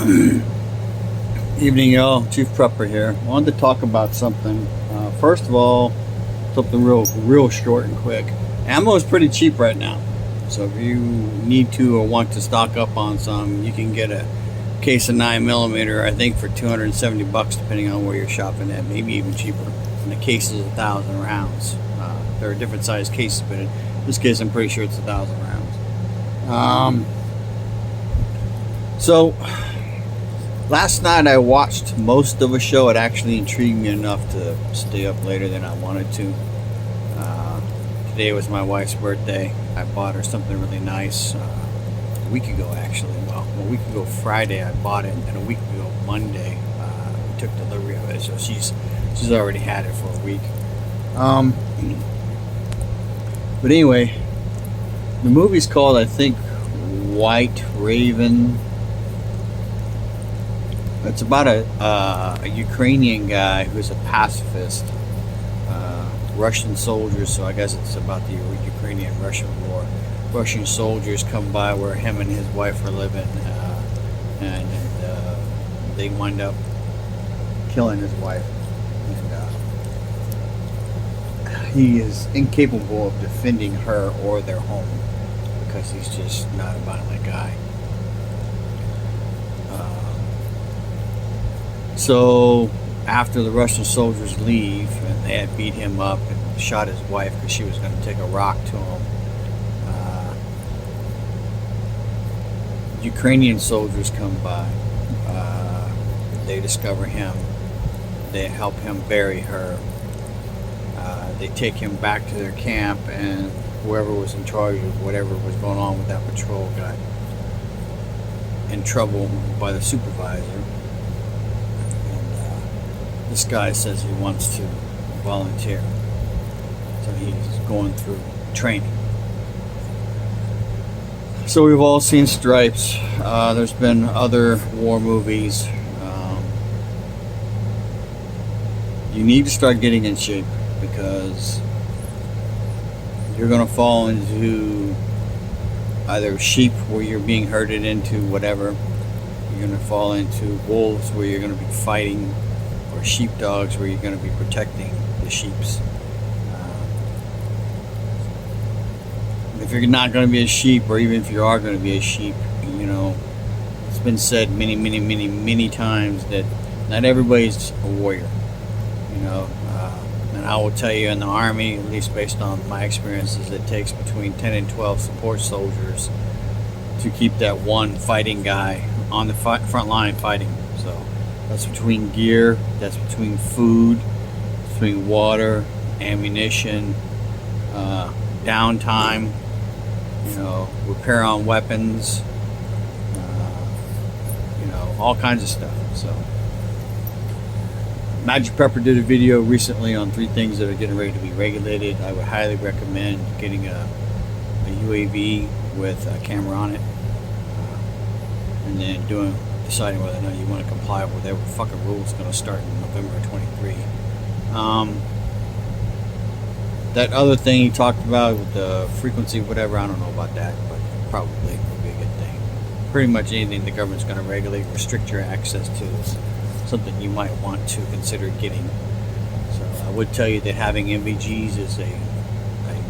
Evening, y'all. Chief Prepper here. Wanted to talk about something. First of all, something real short and quick. Ammo is pretty cheap right now, so if you need to or want to stock up on some, you can get a case of 9mm. I think for $270, depending on where you're shopping at, maybe even cheaper. And the case is 1,000 rounds. There are different size cases, but in this case, I'm pretty sure it's 1,000 rounds. So. Last night I watched most of a show. It actually intrigued me enough to stay up later than I wanted to. Today was my wife's birthday. I bought her something really nice a week ago, actually. Well, a week ago Friday I bought it, and a week ago Monday we took delivery of it. So she's already had it for a week. But anyway, the movie's called, I think, White Raven. It's about a Ukrainian guy who's a pacifist, Russian soldiers, so I guess it's about the Ukrainian-Russian war. Russian soldiers come by where him and his wife are living, and they wind up killing his wife. And he is incapable of defending her or their home because he's just not a violent guy. So after the Russian soldiers leave and they had beat him up and shot his wife because she was going to take a rock to him, Ukrainian soldiers come by. They discover him. They help him bury her. They take him back to their camp, and whoever was in charge of whatever was going on with that patrol got in trouble by the supervisor. This guy says he wants to volunteer, so he's going through training. So we've all seen Stripes. There's been other war movies. You need to start getting in shape because you're going to fall into either sheep where you're being herded into whatever. You're going to fall into wolves where you're going to be fighting, or sheepdogs where you're going to be protecting the sheeps. If you're not going to be a sheep, or even if you are going to be a sheep, it's been said many times that not everybody's a warrior. And I will tell you, in the Army, at least based on my experiences, it takes between 10 and 12 support soldiers to keep that one fighting guy on the front line fighting. So that's between gear, that's between food, between water, ammunition, downtime, repair on weapons, all kinds of stuff. So Magic Prepper did a video recently on 3 things that are getting ready to be regulated. I would highly recommend getting a UAV with a camera on it, and then deciding whether or not you want to comply with whatever fucking rule is going to start in November 23. That other thing he talked about with the frequency, whatever, I don't know about that, but probably would be a good thing. Pretty much anything the government's going to regulate, restrict your access to is something you might want to consider getting. So I would tell you that having NVGs is a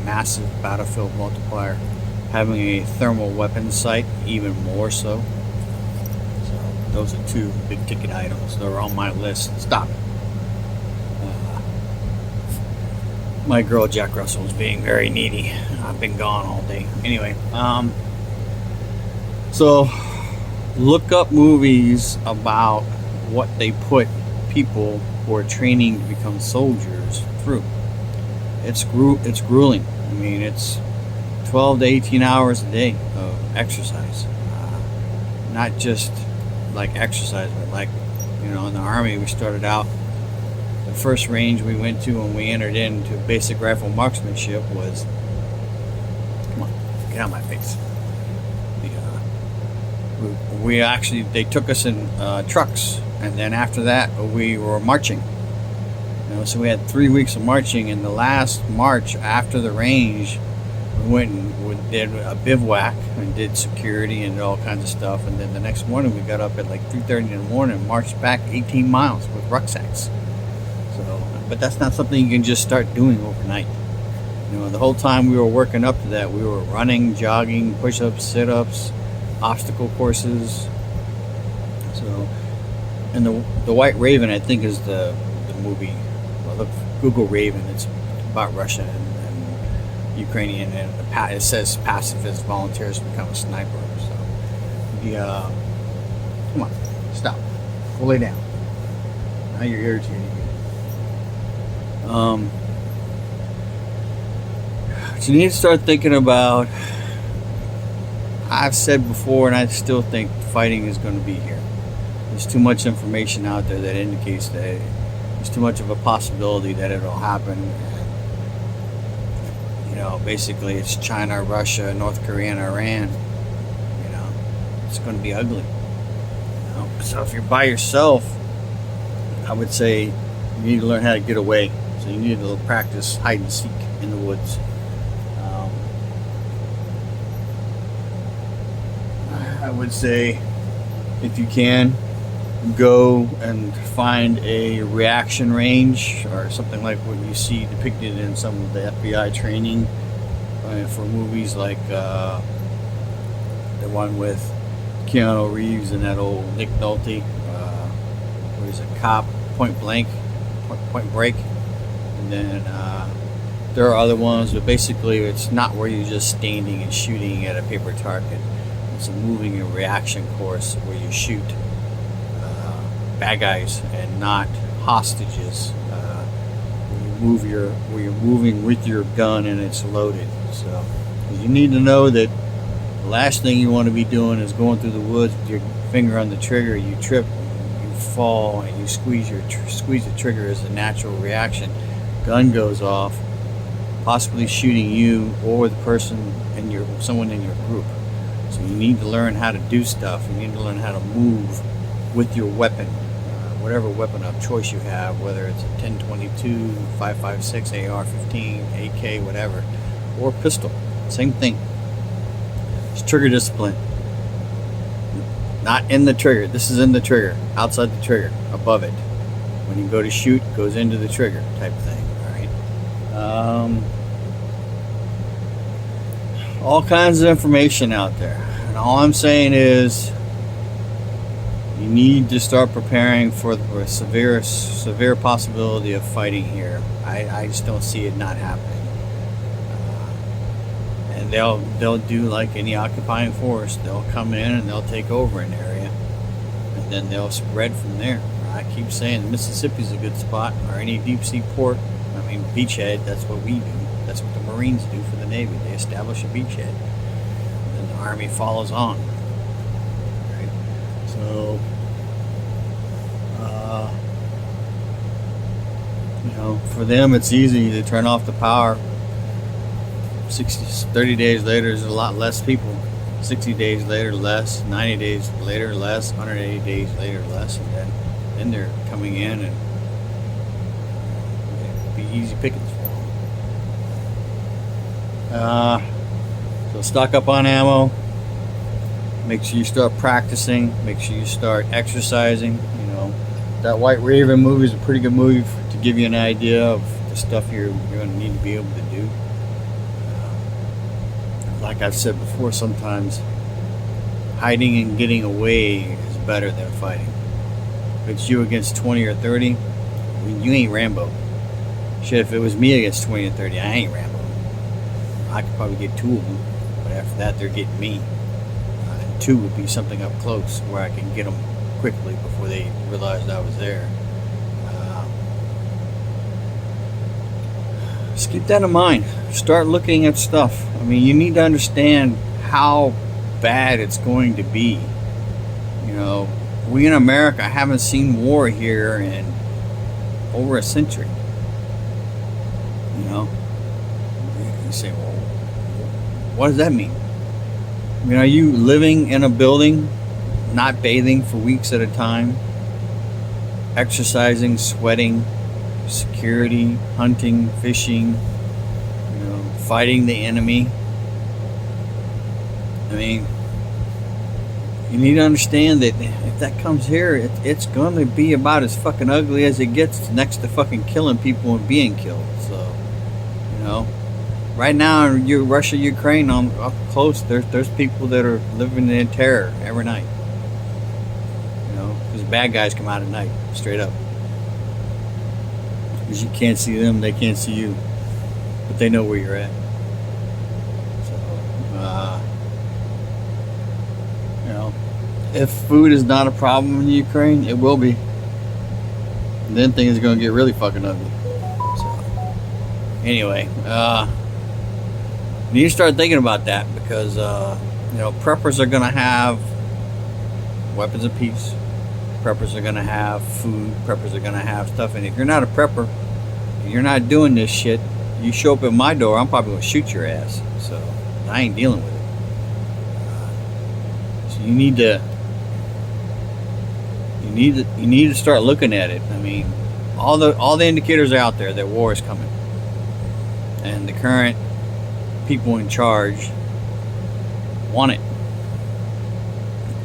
massive battlefield multiplier. Having a thermal weapon sight, even more so. Those are 2 big ticket items. They're on my list. Stop it. My girl Jack Russell is being very needy. I've been gone all day. Anyway, so look up movies about what they put people who are training to become soldiers through. It's grueling. I mean, it's 12 to 18 hours a day of exercise. Not just like exercise, but like, in the Army, we started out, the first range we went to when we entered into basic rifle marksmanship was, come on, get out of my face. They took us in trucks, and then after that we were marching. So we had 3 weeks of marching, and the last march after the range, We went and did a bivouac and did security and all kinds of stuff. And then the next morning we got up at like 3:30 in the morning and marched back 18 miles with rucksacks. So, but that's not something you can just start doing overnight. The whole time we were working up to that, we were running, jogging, push-ups, sit-ups, obstacle courses. So, and the White Raven, I think, is the movie. Well, look, Google Raven. It's about Russia and Ukrainian, and it says pacifist volunteers to become a sniper. So, come on, stop, go lay down. Now you're irritating me. But you need to start thinking about. I've said before, and I still think fighting is going to be here. There's too much information out there that indicates that there's too much of a possibility that it'll happen. Basically it's China, Russia, North Korea, and Iran. It's going to be ugly. So if you're by yourself, I would say you need to learn how to get away. So you need to practice hide and seek in the woods. I would say, if you can, go and find a reaction range or something like what you see depicted in some of the FBI training for movies like the one with Keanu Reeves and that old Nick Nolte. What is it? Cop, Point Break. And then there are other ones, but basically it's not where you're just standing and shooting at a paper target. It's a moving and reaction course where you shoot bad guys and not hostages. Where you're moving with your gun and it's loaded. So you need to know that the last thing you want to be doing is going through the woods with your finger on the trigger. You trip, you fall, and you squeeze the trigger as a natural reaction. Gun goes off, possibly shooting you or the person and someone in your group. So you need to learn how to do stuff. You need to learn how to move with your weapon, whatever weapon of choice you have, whether it's a 10-22, 5.56, AR-15, AK, whatever, or pistol. Same thing. It's trigger discipline. Not in the trigger. This is in the trigger, outside the trigger, above it. When you go to shoot, it goes into the trigger type thing. All right. All kinds of information out there, and all I'm saying is you need to start preparing for a severe possibility of fighting here. I just don't see it not happening. And they'll do like any occupying force. They'll come in and they'll take over an area, and then they'll spread from there. I keep saying Mississippi's a good spot, or any deep sea port. I mean, beachhead. That's what we do. That's what the Marines do for the Navy. They establish a beachhead, and then the Army follows on. Right? So, for them, it's easy to turn off the power. 30 days later, there's a lot less people. 60 days later, less. 90 days later, less. 180 days later, less. And then they're coming in, and it'll be easy pickings for them. So stock up on ammo. Make sure you start practicing. Make sure you start exercising. That White Raven movie is a pretty good movie to give you an idea of the stuff you're going to need to be able to do. Like I've said before, sometimes hiding and getting away is better than fighting. If it's you against 20 or 30, you ain't Rambo. Shit, if it was me against 20 or 30, I ain't Rambo. I could probably get 2 of them, but after that, they're getting me. And 2 would be something up close where I can get them quickly before they realized I was there. Just keep that in mind. Start looking at stuff. I mean, you need to understand how bad it's going to be. We in America haven't seen war here in over a century. You say, well, what does that mean? Are you living in a building, not bathing for weeks at a time, exercising, sweating, security, hunting, fishing, fighting the enemy, I mean, you need to understand that if that comes here, it's going to be about as fucking ugly as it gets next to fucking killing people and being killed. So, you know, right now in Russia, Ukraine, on up close, there's people that are living in terror every night. You know, because bad guys come out at night, straight up. Because you can't see them, they can't see you, but they know where you're at. So, you know, if food is not a problem in Ukraine, it will be. And then things are gonna get really fucking ugly. So, anyway, you need to start thinking about that because you know, preppers are gonna have weapons of peace. Preppers are gonna have food. Preppers are gonna have stuff. And if you're not a prepper, if you're not doing this shit, you show up at my door, I'm probably gonna shoot your ass. So I ain't dealing with it. So you need to start looking at it. I mean, all the indicators are out there that war is coming, and the current people in charge want it.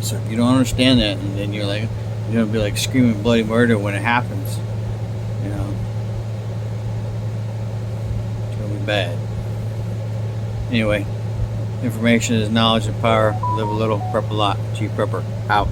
So if you don't understand that, and then you're like, you're gonna be like screaming bloody murder when it happens, you know, it's gonna be bad. Anyway, information is knowledge and power. Live a little, prep a lot. Chief Prepper out.